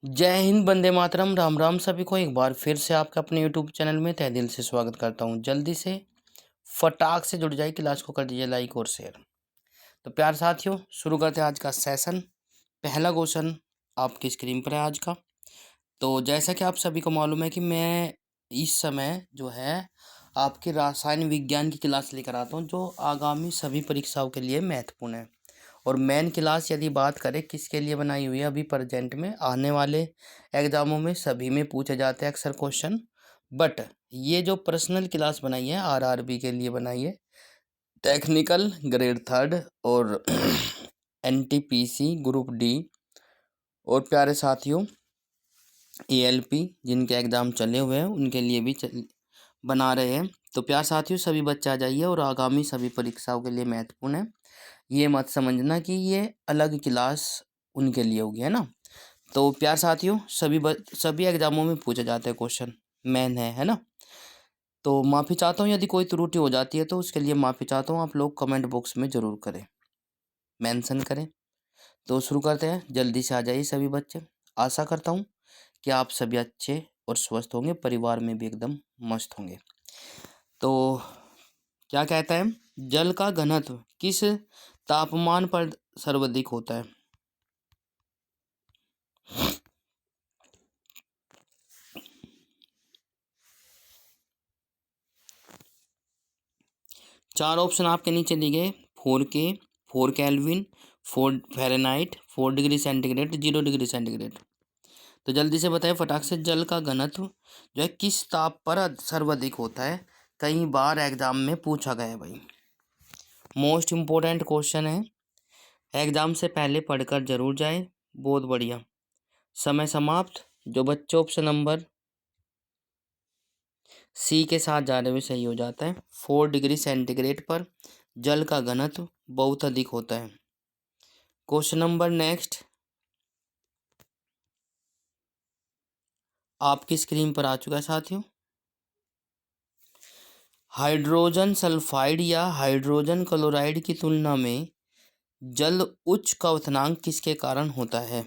जय हिंद, वंदे मातरम, राम राम सभी को एक बार फिर से आपके अपने यूट्यूब चैनल में तहे दिल से स्वागत करता हूं। जल्दी से फटाक से जुड़ जाइए, क्लास को कर दीजिए लाइक और शेयर। तो प्यार साथियों, शुरू करते हैं आज का सेशन। पहला क्वेश्चन आपकी स्क्रीन पर है आज का। तो जैसा कि आप सभी को मालूम है कि मैं इस समय जो है आपकी रासायनिक विज्ञान की क्लास लेकर आता हूँ, जो आगामी सभी परीक्षाओं के लिए महत्वपूर्ण है। और मेन क्लास यदि बात करें किसके लिए बनाई हुई है, अभी प्रेजेंट में आने वाले एग्जामों में सभी में पूछे जाते हैं अक्सर क्वेश्चन। बट ये जो पर्सनल क्लास बनाई है आरआरबी के लिए बनाई है, टेक्निकल ग्रेड 3 और एनटीपीसी ग्रुप डी और प्यारे साथियों एएलपी जिनके एग्ज़ाम चले हुए हैं उनके लिए भी बना रहे हैं। तो प्यार साथियों सभी बच्चे आ जाइए और आगामी सभी परीक्षाओं के लिए महत्वपूर्ण है। ये मत समझना कि ये अलग क्लास उनके लिए होगी, है ना। तो प्यार साथियों सभी एग्जामों में पूछे जाते हैं क्वेश्चन, मेन है ना। तो माफ़ी चाहता हूँ यदि कोई त्रुटि हो जाती है, तो उसके लिए माफ़ी चाहता हूँ। आप लोग कमेंट बॉक्स में ज़रूर करें, मेंशन करें। तो शुरू करते हैं, जल्दी से आ जाइए सभी बच्चे। आशा करता हूँ कि आप सभी अच्छे और स्वस्थ होंगे, परिवार में भी एकदम मस्त होंगे। तो क्या कहता है, जल का घनत्व किस तापमान पर सर्वाधिक होता है? चार ऑप्शन आपके नीचे दिए गए, 4K, 4 kelvin, 4 Fahrenheit, 4 degree centigrade, 0 degree centigrade. तो जल्दी से बताइए फटाक से, जल का घनत्व जो है किस ताप पर सर्वाधिक होता है? कई बार एग्जाम में पूछा गया है भाई, मोस्ट इम्पोर्टेंट क्वेश्चन है, एग्जाम से पहले पढ़कर जरूर जाए। बहुत बढ़िया। समय समाप्त। जो बच्चों ऑप्शन नंबर सी के साथ जाने में सही हो जाता है। 4 डिग्री सेंटीग्रेड पर जल का घनत्व बहुत अधिक होता है। क्वेश्चन नंबर नेक्स्ट आपकी स्क्रीन पर आ चुका है साथियों। हाइड्रोजन सल्फाइड या हाइड्रोजन क्लोराइड की तुलना में जल उच्च क्वथनांक किसके कारण होता है?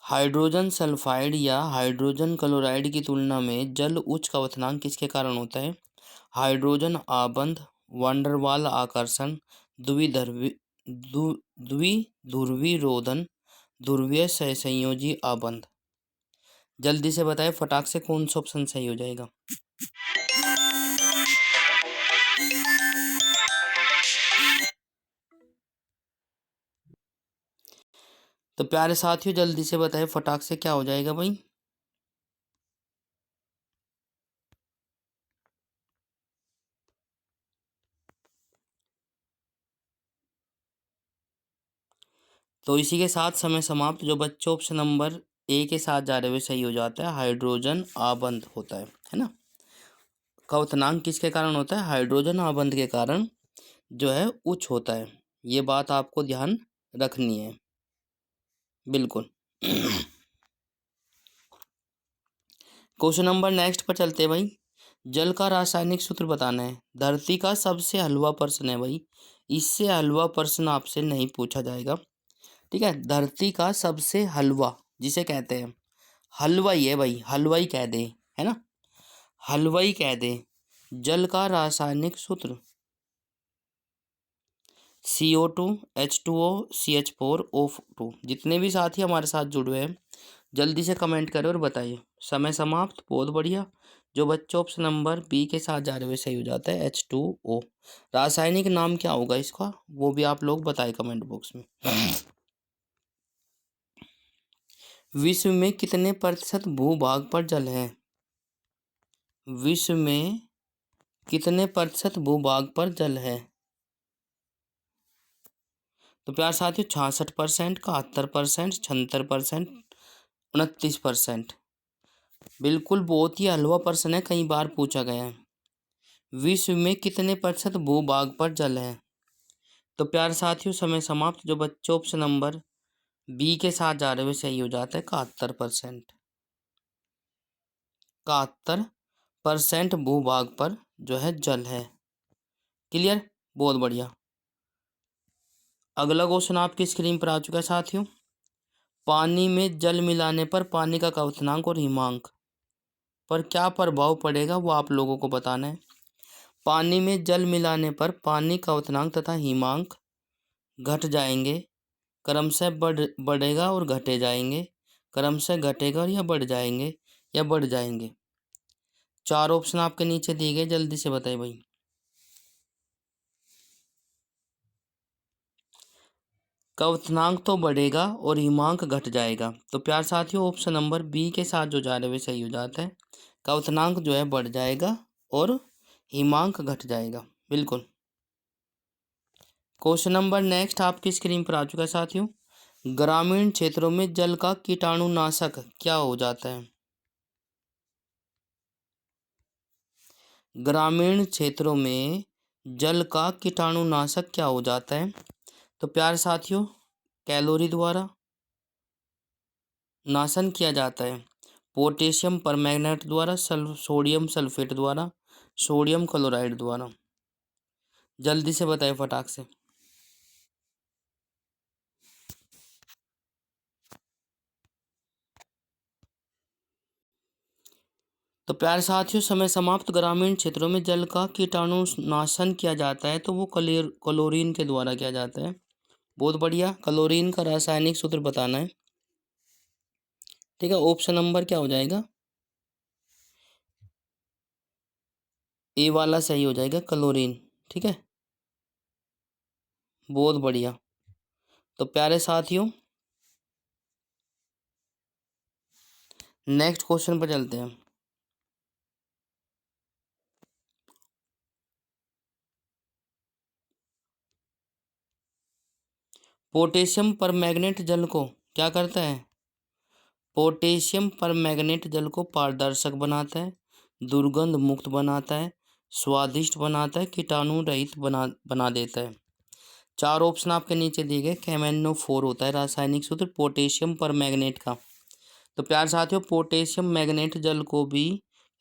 हाइड्रोजन सल्फाइड या हाइड्रोजन क्लोराइड की तुलना में जल उच्च क्वथनांक किसके कारण होता है? हाइड्रोजन आबंध, वंडरवाल आकर्षण, द्विध्रुवी द्विध्रुवी रोधन, ध्रुवीय सहसंयोजी आबंध। जल्दी से बताएं फटाक से, कौन सा ऑप्शन सही हो जाएगा? तो प्यारे साथियों जल्दी से बताएं फटाक से, क्या हो जाएगा भाई? तो इसी के साथ समय समाप्त। जो बच्चों ऑप्शन नंबर ए के साथ जा रहे हुए सही हो जाता है, हाइड्रोजन आबंध होता है ना। क्वथनांक किसके कारण होता है? हाइड्रोजन आबंध के कारण जो है उच्च होता है। ये बात आपको ध्यान रखनी है, बिल्कुल। क्वेश्चन नंबर नेक्स्ट पर चलते हैं भाई। जल का रासायनिक सूत्र बताना है। धरती का सबसे हलवा प्रश्न है भाई, इससे हलवा प्रश्न आपसे नहीं पूछा जाएगा, ठीक है। धरती का सबसे हलवा जिसे कहते हैं, हलवाई है भाई, हलवाई कह दे, है ना, हलवाई कह दे। जल का रासायनिक सूत्र CO2 H2O CH4O2। जितने भी साथी हमारे साथ जुड़े हैं जल्दी से कमेंट करें और बताइए। समय समाप्त। बहुत बढ़िया। जो बच्चों ऑप्शन नंबर बी के साथ जा रहे हुए सही हो जाता है, H2O। रासायनिक नाम क्या होगा इसका, वो भी आप लोग बताएं कमेंट बॉक्स में। विश्व में कितने प्रतिशत भूभाग पर जल है? विश्व में कितने प्रतिशत भूभाग पर जल है? तो प्यार साथियों 66%, 71%, 76%, 29%। बिल्कुल बहुत ही हलवा प्रश्न है, कई बार पूछा गया है। विश्व में कितने प्रतिशत भूभाग पर जल है? तो प्यार साथियों समय समाप्त। जो बच्चों ऑप्शन नंबर बी के साथ जा रहे हुए सही हो जाता है, 71%। 71% भूभाग पर जो है जल है। क्लियर, बहुत बढ़िया। अगला क्वेश्चन आपकी स्क्रीन पर आ चुका है साथियों। पानी में जल मिलाने पर पानी का क्वथनांक और हिमांक पर क्या प्रभाव पड़ेगा वो आप लोगों को बताना है। पानी में जल मिलाने पर पानी का क्वथनांक तथा हिमांक घट जाएंगे, क्रमशः बढ़ेगा और घटे जाएंगे, क्रमशः घटेगा और या बढ़ जाएंगे या बढ़ जाएंगे। चार ऑप्शन आपके नीचे दिए गए, जल्दी से बताइए भाई। क्वथनांक तो बढ़ेगा और हिमांक घट जाएगा, तो प्यार साथियों ऑप्शन नंबर बी के साथ जो जा रहे वे सही हो जाता है। क्वथनांक जो है बढ़ जाएगा और हिमांक घट जाएगा, बिल्कुल। क्वेश्चन नंबर नेक्स्ट आपकी स्क्रीन पर आ चुका है साथियों। ग्रामीण क्षेत्रों में जल का कीटाणुनाशक क्या हो जाता है। ग्रामीण क्षेत्रों में जल का कीटाणुनाशक क्या हो जाता है, तो प्यार साथियों कैलोरी द्वारा नाशन किया जाता है, पोटेशियम परमैंगनेट द्वारा, सोडियम सल्फेट द्वारा, सोडियम क्लोराइड द्वारा। जल्दी से बताएं फटाक से। तो प्यारे साथियों समय समाप्त। ग्रामीण क्षेत्रों में जल का कीटाणुनाशन किया जाता है तो वो क्लोरीन के द्वारा किया जाता है। बहुत बढ़िया। क्लोरीन का रासायनिक सूत्र बताना है, ठीक है। ऑप्शन नंबर क्या हो जाएगा, ए वाला सही हो जाएगा, क्लोरीन, ठीक है। बहुत बढ़िया। तो प्यारे साथियों नेक्स्ट क्वेश्चन पर चलते हैं। पोटेशियम परमैंगनेट जल को क्या करता है, पोटेशियम परमैंगनेट जल को पारदर्शक बनाता है, दुर्गंध मुक्त बनाता है, स्वादिष्ट बनाता है, कीटाणु रहित बना देता है। चार ऑप्शन आपके नीचे दिए गए। KMnO4 होता है रासायनिक सूत्र पोटेशियम परमैंगनेट का। तो प्यार साथियों पोटेशियम मैग्नेट जल को भी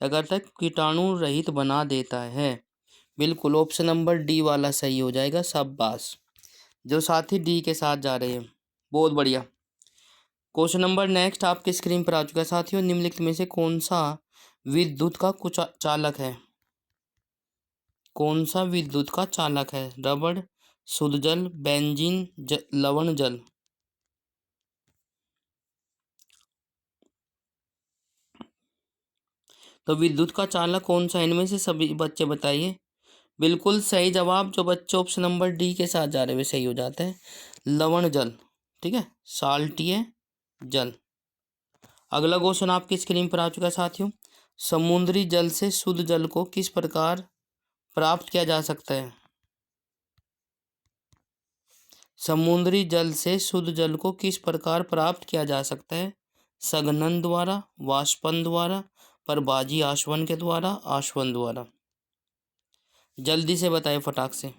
क्या करता है, कीटाणु रहित बना देता है। बिल्कुल ऑप्शन नंबर डी वाला सही हो जाएगा। शाबाश जो साथी डी के साथ जा रहे हैं, बहुत बढ़िया। क्वेश्चन नंबर नेक्स्ट आपके स्क्रीन पर आ चुका है साथियों। निम्नलिखित में से कौन सा विद्युत का कुछ चालक है, कौन सा विद्युत का चालक है, रबड़, शुद्ध जल, बेंजीन, लवण जल। तो विद्युत का चालक कौन सा, इनमें से सभी बच्चे बताइए। बिल्कुल सही जवाब जो बच्चे ऑप्शन नंबर डी के साथ जा रहे हुए सही हो जाता है, लवण जल, ठीक है, साल्टीय जल। अगला क्वेश्चन आपकी स्क्रीन पर आ चुका है साथियों। समुद्री जल से शुद्ध जल को किस प्रकार प्राप्त किया जा सकता है। समुद्री जल से शुद्ध जल को किस प्रकार प्राप्त किया जा सकता है, संघनन द्वारा, वाष्पन द्वारा, परबाजी आशवन के द्वारा, आशवन द्वारा। जल्दी से बताएं फटाक से।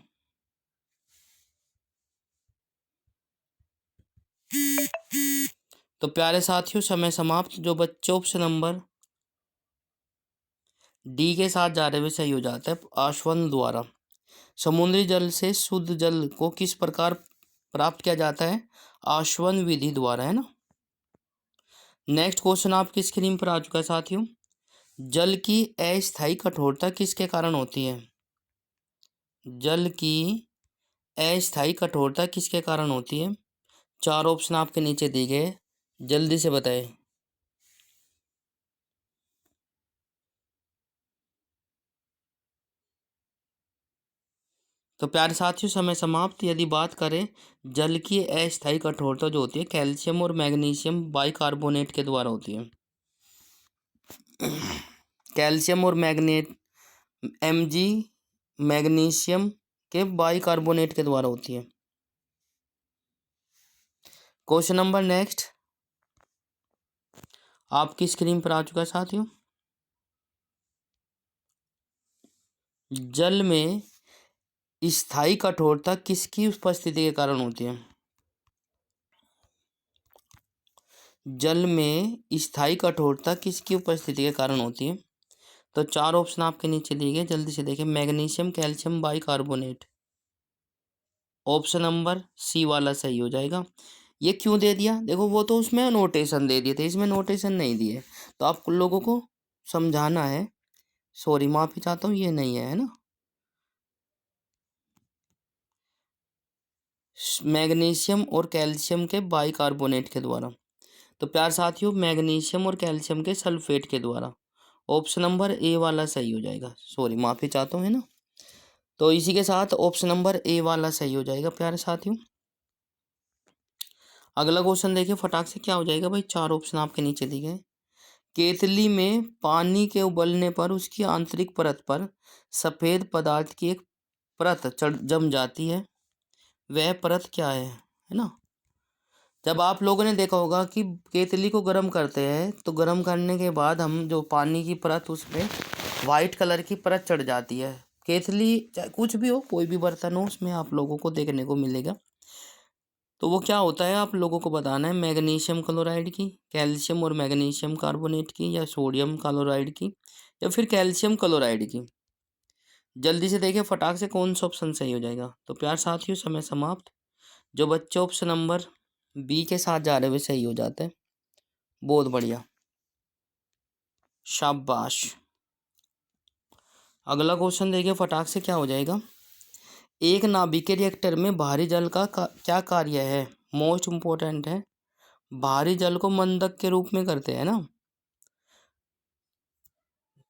तो प्यारे साथियों समय समाप्त। जो बच्चे ऑप्शन नंबर डी के साथ जा रहे हुए सही हो जाता है, आशवन द्वारा। समुद्री जल से शुद्ध जल को किस प्रकार प्राप्त किया जाता है, आशवन विधि द्वारा, है ना। नेक्स्ट क्वेश्चन आपकी स्क्रीन पर आ चुका है साथियों। जल की अस्थायी कठोरता किसके कारण होती है, जल की अस्थायी कठोरता किसके कारण होती है। चार ऑप्शन आपके नीचे दिए गए, जल्दी से बताएं। तो प्यारे साथियों समय समाप्त। यदि बात करें जल की अस्थायी कठोरता जो होती है कैल्शियम और मैग्नीशियम बाइकार्बोनेट के द्वारा होती है। कैल्शियम और Mg मैग्नीशियम के बाइकार्बोनेट के द्वारा होती है। क्वेश्चन नंबर नेक्स्ट आपकी स्क्रीन पर आ चुका है साथियों। जल में स्थायी कठोरता किसकी उपस्थिति के कारण होती है, जल में स्थायी कठोरता किसकी उपस्थिति के कारण होती है। तो चार ऑप्शन आपके नीचे दिए गए, जल्दी से देखें। Magnesium, calcium, bicarbonate. Option number C वाला सही हो जाएगा। ये क्यों दे दिया, देखो वो तो उसमें नोटेशन दे दिए थे, इसमें नोटेशन नहीं दिए, तो आप लोगों को समझाना है। सॉरी, माफी चाहता हूँ, ये नहीं है ना। मैग्नीशियम और कैल्शियम के बाइकार्बोनेट के द्वारा। तो प्यार साथियों, मैग्नीशियम और कैल्शियम के सल्फेट के द्वारा। ऑप्शन नंबर ए वाला सही हो जाएगा। सॉरी, माफी चाहता हूँ, है ना। तो इसी के साथ ऑप्शन नंबर ए वाला सही हो जाएगा प्यारे साथियों। अगला क्वेश्चन देखिए फटाक से, क्या हो जाएगा भाई। चार ऑप्शन आपके नीचे दिए गए। केतली में पानी के उबलने पर उसकी आंतरिक परत पर सफेद पदार्थ की एक परत चढ़ जम जाती है, वह परत क्या है ना। जब आप लोगों ने देखा होगा कि केतली को गर्म करते हैं तो गर्म करने के बाद हम जो पानी की परत, उस पर वाइट कलर की परत चढ़ जाती है। केतली चाहे कुछ भी हो, कोई भी बर्तन हो, उसमें आप लोगों को देखने को मिलेगा। तो वो क्या होता है आप लोगों को बताना है, मैग्नीशियम क्लोराइड की, कैल्शियम और मैग्नीशियम कार्बोनेट की, या सोडियम क्लोराइड की, या फिर कैल्शियम क्लोराइड की। जल्दी से देखिए फटाक से कौन सा ऑप्शन सही हो जाएगा। तो प्यार साथियों, समय समाप्त। जो बच्चे ऑप्शन नंबर बी के साथ जा रहे हुए सही हो जाते हैं। बहुत बढ़िया, शाबाश। अगला क्वेश्चन देखिए फटाक से, क्या हो जाएगा। एक नाभिकीय रिएक्टर में भारी जल का क्या कार्य है। मोस्ट इम्पोर्टेंट है, भारी जल को मंदक के रूप में करते हैं ना।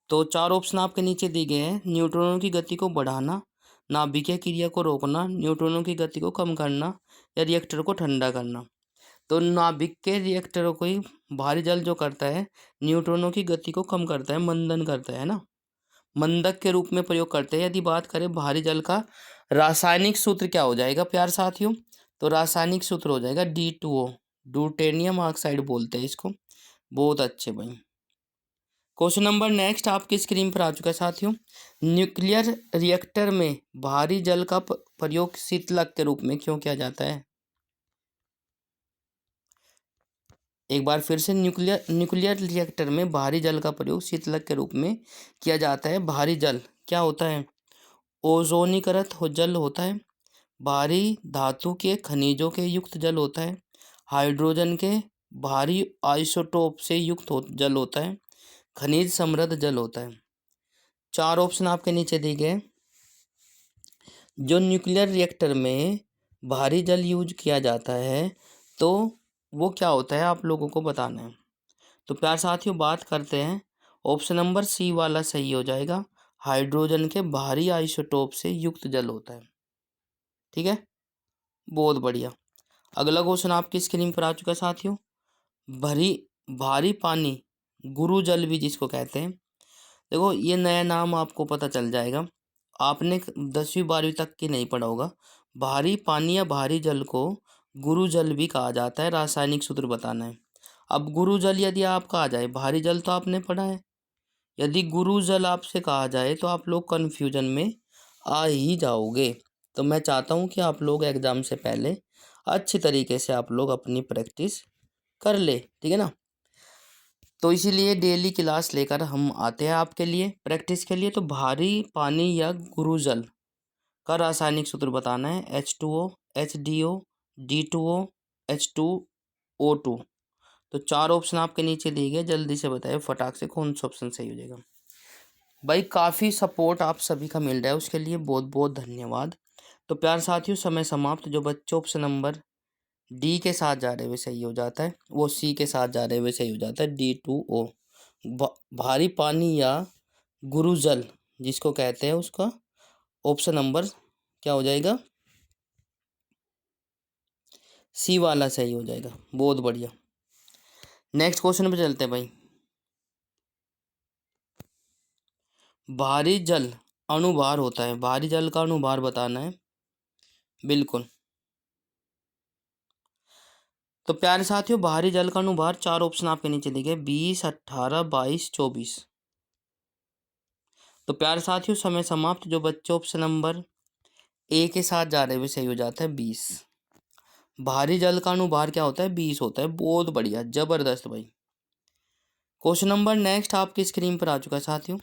तो चार ऑप्शन आपके नीचे दिए गए हैं। न्यूट्रॉनों की गति को बढ़ाना, नाभिकीय क्रिया को रोकना, न्यूट्रॉनों की गति को कम करना, या रिएक्टर को ठंडा करना। तो नाभिक के रिएक्टरों को ही भारी जल जो करता है, न्यूट्रॉनों की गति को कम करता है, मंदन करता है ना, मंदक के रूप में प्रयोग करते हैं। यदि बात करें भारी जल का, रासायनिक सूत्र क्या हो जाएगा प्यार साथियों। तो रासायनिक सूत्र हो जाएगा D2O, ड्यूटेनियम ऑक्साइड बोलते हैं इसको। बहुत अच्छे भाई। क्वेश्चन नंबर नेक्स्ट आपकी स्क्रीन पर आ चुका है साथियों। न्यूक्लियर रिएक्टर में भारी जल का प्रयोग शीतलक के रूप में क्यों किया जाता है। एक बार फिर से, न्यूक्लियर रिएक्टर में भारी जल का प्रयोग शीतलक के रूप में किया जाता है। भारी जल क्या होता है, ओजोनीकृत जल होता है, भारी धातु के खनिजों के युक्त जल होता है, हाइड्रोजन के भारी आइसोटोप से युक्त जल होता है, खनिज समृद्ध जल होता है। चार ऑप्शन आपके नीचे दिए गए। जो न्यूक्लियर रिएक्टर में भारी जल यूज किया जाता है तो वो क्या होता है आप लोगों को बताना है। तो प्यार साथियों, बात करते हैं, ऑप्शन नंबर सी वाला सही हो जाएगा। हाइड्रोजन के भारी आइसोटोप से युक्त जल होता है। ठीक है, बहुत बढ़िया। अगला क्वेश्चन आपकी स्क्रीन पर आ चुका है साथियों। भरी भारी पानी, गुरु जल भी जिसको कहते हैं। देखो ये नया नाम आपको पता चल जाएगा, आपने 10वीं 12वीं तक की नहीं पढ़ा होगा। भारी पानी या भारी जल को गुरु जल भी कहा जाता है, रासायनिक सूत्र बताना है। अब गुरु जल यदि आप कहा जाए, भारी जल तो आपने पढ़ा है, यदि गुरु जल आपसे कहा जाए तो आप लोग कन्फ्यूजन में आ ही जाओगे। तो मैं चाहता हूँ कि आप लोग एग्ज़ाम से पहले अच्छी तरीके से आप लोग अपनी प्रैक्टिस कर ले, ठीक है ना। तो इसीलिए डेली क्लास लेकर हम आते हैं आपके लिए प्रैक्टिस के लिए। तो भारी पानी या गुरुजल का रासायनिक सूत्र बताना है, H2O, HDO, D2O, H2O2। तो चार ऑप्शन आपके नीचे दिए गए, जल्दी से बताइए फटाक से कौन सा ऑप्शन सही हो जाएगा। भाई काफ़ी सपोर्ट आप सभी का मिल रहा है, उसके लिए बहुत बहुत धन्यवाद। तो प्यार साथियों, समय समाप्त। जो बच्चे ऑप्शन नंबर डी के साथ जा रहे हुए सही हो जाता है, वो सी के साथ जा रहे हुए सही हो जाता है, D2O। भारी पानी या गुरुजल जिसको कहते हैं, उसका ऑप्शन नंबर क्या हो जाएगा, सी वाला सही हो जाएगा। बहुत बढ़िया, नेक्स्ट क्वेश्चन पे चलते हैं भाई। भारी जल अणुभार होता है, भारी जल का अणुभार बताना है। बिल्कुल। तो प्यारे साथियों, भारी जल का अणुभार चार ऑप्शन आपके नीचे दिए गए, 20, 18, 22, 24। तो प्यारे साथियों, समय समाप्त। जो बच्चे ऑप्शन नंबर ए के साथ जा रहे हुए सही हो जाता है, 20। भारी जल का अणुभार क्या होता है, 20 होता है। बहुत बढ़िया, जबरदस्त भाई। क्वेश्चन नंबर नेक्स्ट आपकी स्क्रीन पर आ चुका है साथियों।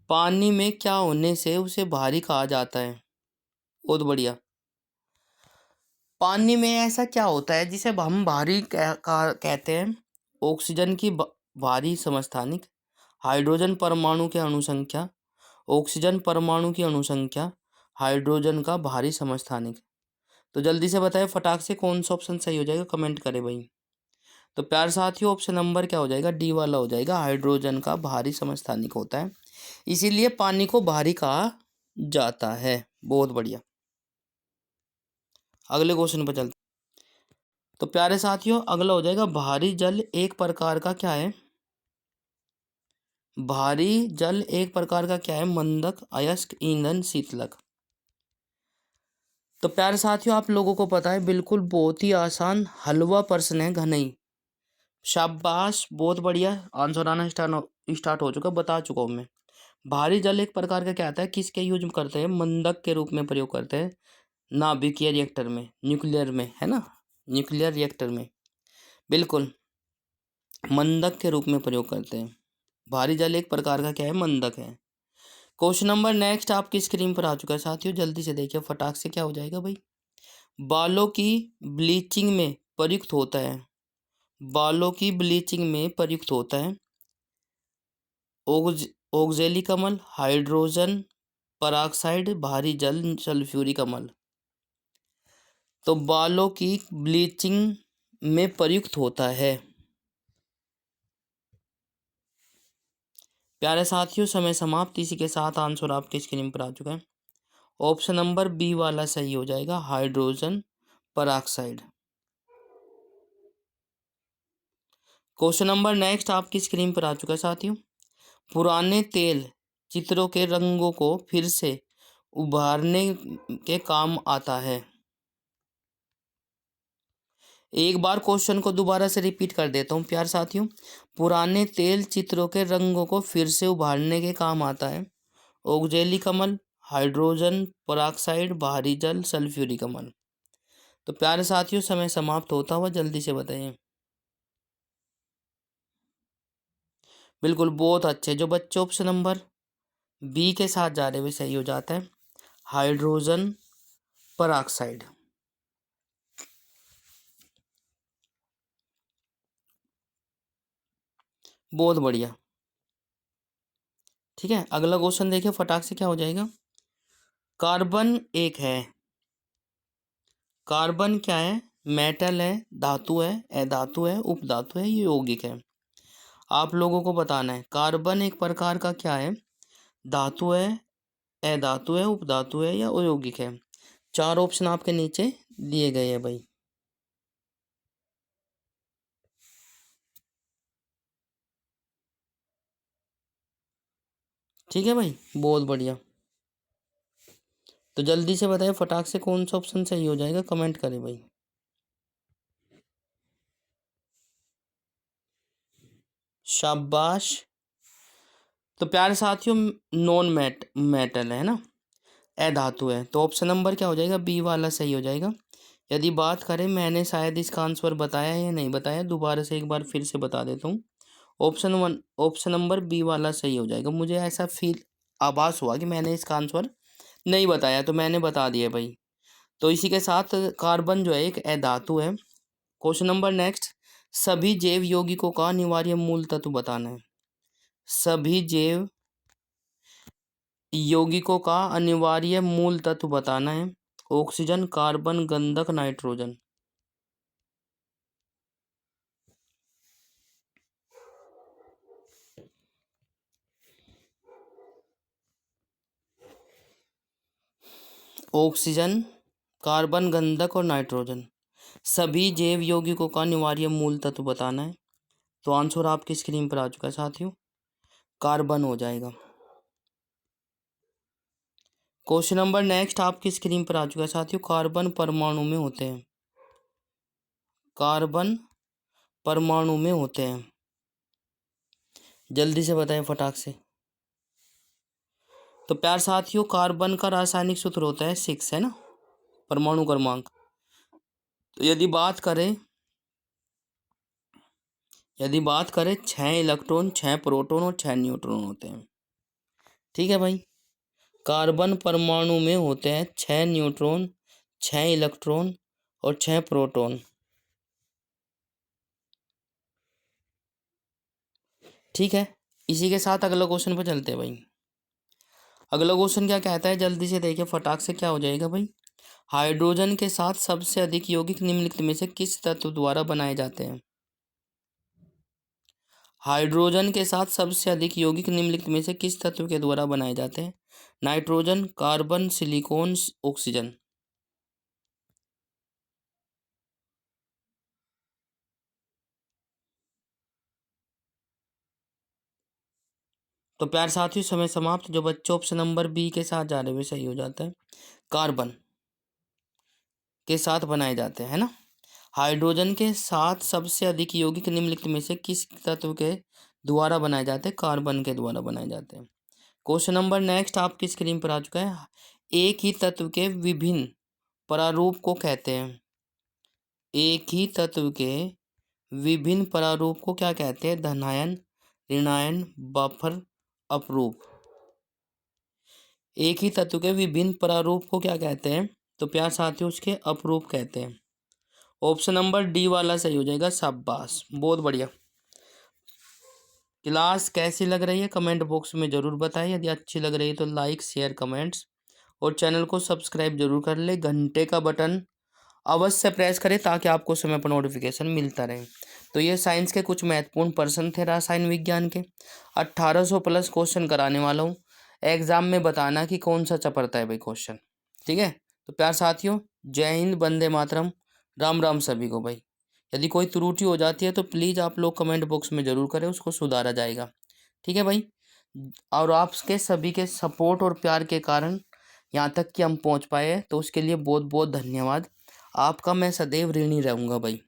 पानी में क्या होने से उसे भारी कहा जाता है। बहुत बढ़िया। पानी में ऐसा क्या होता है जिसे हम भारी कहते हैं? ऑक्सीजन की भारी समस्थानिक, हाइड्रोजन परमाणु के अणुसंख्या, ऑक्सीजन परमाणु की अणुसंख्या, हाइड्रोजन का भारी समस्थानिक। तो जल्दी से बताएं फटाक से कौन सा ऑप्शन सही हो जाएगा, कमेंट करें भाई। तो प्यार साथियों ऑप्शन नंबर क्या हो जाएगा, डी वाला हो जाएगा, हाइड्रोजन का भारी समस्थानिक होता है, इसीलिए पानी को भारी कहा जाता है। बहुत बढ़िया, अगले क्वेश्चन पर चलते। तो प्यारे साथियों अगला हो जाएगा, भारी जल एक प्रकार का क्या है? भारी जल एक प्रकार का क्या है? मंदक, अयस्क, ईंधन, शीतलक। तो प्यारे साथियों आप लोगों को पता है, बिल्कुल बहुत ही आसान हलवा प्रश्न है, घनई। शाबाश, बहुत बढ़िया, आंसर आना स्टार्ट हो चुका, बता चुका हूँ मैं। भारी जल एक प्रकार का क्या आता है, किसके यूज करते हैं? मंदक के रूप में प्रयोग करते हैं, नाभिकीय रिएक्टर में, न्यूक्लियर में, है ना, न्यूक्लियर रिएक्टर में बिल्कुल मंदक के रूप में प्रयोग करते हैं। भारी जल एक प्रकार का क्या है? मंदक है। क्वेश्चन नंबर नेक्स्ट आपकी स्क्रीन पर आ चुका है साथियों, जल्दी से देखिए फटाक से क्या हो जाएगा भाई। बालों की ब्लीचिंग में प्रयुक्त होता है, बालों की ब्लीचिंग में प्रयुक्त होता है ऑक्जेलिक अम्ल, हाइड्रोजन पराक्साइड, भारी जल, सल्फ्यूरिक अम्ल। तो बालों की ब्लीचिंग में प्रयुक्त होता है। प्यारे साथियों समय समाप्त, इसी के साथ आंसर आपकी स्क्रीन पर आ चुका है। ऑप्शन नंबर बी वाला सही हो जाएगा, hydrogen peroxide. Question number next आपकी स्क्रीन पर आ चुका है साथियों, पुराने तेल चित्रों के रंगों को फिर से उभारने के काम आता है। एक बार क्वेश्चन को दोबारा से रिपीट कर देता हूँ प्यार साथियों, पुराने तेल चित्रों के रंगों को फिर से उभारने के काम आता है ऑक्जेलिक अम्ल, हाइड्रोजन पराक्साइड, भारी जल, सल्फ्यूरिक अम्ल। तो प्यारे साथियों समय समाप्त होता हुआ, जल्दी से बताइए। बिल्कुल बहुत अच्छे, जो बच्चे ऑप्शन नंबर बी के साथ जा रहे हुए सही हो जाता है, हाइड्रोजन पराक्साइड। बहुत बढ़िया, ठीक है अगला क्वेश्चन देखिए फटाक से क्या हो जाएगा। कार्बन एक है, कार्बन क्या है? मेटल है, धातु है, अधातु है, उपधातु है, ये यौगिक है। आप लोगों को बताना है कार्बन एक प्रकार का क्या है, धातु है, अधातु है, उपधातु है या अयौगिक है। चार ऑप्शन आपके नीचे दिए गए हैं भाई। ठीक है भाई, बहुत बढ़िया। तो जल्दी से बताइए फटाक से कौन सा ऑप्शन सही हो जाएगा, कमेंट करें भाई। शाबाश। तो प्यारे साथियों नॉन मेटल है ना, अधातु है, तो ऑप्शन नंबर क्या हो जाएगा, बी वाला सही हो जाएगा। यदि बात करें, मैंने शायद इसका आंसर बताया या नहीं बताया, दोबारा से एक बार फिर से बता देता हूँ। ऑप्शन नंबर बी वाला सही हो जाएगा। मुझे ऐसा आभास हुआ कि मैंने इसका आंसर नहीं बताया, तो मैंने बता दिया भाई। तो इसी के साथ कार्बन जो है एक अधातु है। क्वेश्चन नंबर नेक्स्ट, सभी जैव यौगिकों का अनिवार्य मूल तत्व बताना है। सभी जैव यौगिकों का अनिवार्य मूल तत्व बताना है, ऑक्सीजन, कार्बन, गंधक, नाइट्रोजन। ऑक्सीजन, कार्बन, गंधक और नाइट्रोजन, सभी जैव यौगिकों का अनिवार्य मूल तत्व बताना है। तो आंसर आपकी स्क्रीन पर आ चुका है साथियों, कार्बन हो जाएगा। क्वेश्चन नंबर नेक्स्ट आपकी स्क्रीन पर आ चुका है साथियों, कार्बन परमाणु में होते हैं, कार्बन परमाणु में होते हैं, जल्दी से बताएं फटाक से। तो प्यार साथियों कार्बन का रासायनिक सूत्र होता है 6, है ना, परमाणु क्रमांक। तो यदि बात करें 6 इलेक्ट्रॉन, 6 प्रोटॉन और 6 न्यूट्रॉन होते हैं। ठीक है भाई, कार्बन परमाणु में होते हैं 6 न्यूट्रॉन, 6 इलेक्ट्रॉन और 6 प्रोटॉन। ठीक है, इसी के साथ अगला क्वेश्चन पर चलते हैं भाई। अगला क्वेश्चन क्या कहता है, जल्दी से देखिए फटाक से क्या हो जाएगा भाई। हाइड्रोजन के साथ सबसे अधिक यौगिक निम्नलिखित में से किस तत्व द्वारा बनाए जाते हैं। हाइड्रोजन के साथ सबसे अधिक यौगिक निम्नलिखित में से किस तत्व के द्वारा बनाए जाते हैं। Nitrogen, carbon, silicon, oxygen. तो प्यार साथियों समय समाप्त। जो बच्चे ऑप्शन नंबर बी के साथ जा रहे हुए सही हो जाता है, कार्बन के साथ बनाए जाते हैं, है ना। हाइड्रोजन के साथ सबसे अधिक यौगिक निम्नलिखित में से किस तत्व के द्वारा बनाए जाते हैं, कार्बन के द्वारा बनाए जाते हैं। क्वेश्चन नंबर नेक्स्ट आपकी स्क्रीन पर आ चुका है। एक ही तत्व के विभिन्न प्रारूप को कहते हैं। एक ही तत्व के विभिन्न प्रारूप को क्या कहते हैं, धनायन, ऋणायन, बफर, अपरूप। एक ही तत्व के विभिन्न प्रारूप को क्या कहते हैं, तो प्यार साथियों उसके अपरूप कहते हैं। ऑप्शन नंबर डी वाला सही हो जाएगा, शाबाश, बहुत बढ़िया। क्लास कैसी लग रही है कमेंट बॉक्स में ज़रूर बताएं। यदि अच्छी लग रही है तो लाइक, शेयर, कमेंट्स और चैनल को सब्सक्राइब जरूर कर ले। घंटे का बटन अवश्य प्रेस करें ताकि आपको समय पर नोटिफिकेशन मिलता रहे। तो ये साइंस के कुछ महत्वपूर्ण प्रश्न थे रसायन विज्ञान के। 1800 प्लस क्वेश्चन कराने वाला हूँ। एग्जाम में बताना कि कौन सा चपड़ता है भाई क्वेश्चन। ठीक है, तो प्यार साथियों, जय हिंद, वंदे मातरम, राम राम सभी को भाई। यदि कोई त्रुटि हो जाती है तो प्लीज़ आप लोग कमेंट बॉक्स में ज़रूर करें, उसको सुधारा जाएगा। ठीक है भाई, और आपके सभी के सपोर्ट और प्यार के कारण यहाँ तक कि हम पहुँच पाए हैं, तो उसके लिए बहुत बहुत धन्यवाद। आपका मैं सदैव ऋणी रहूँगा भाई।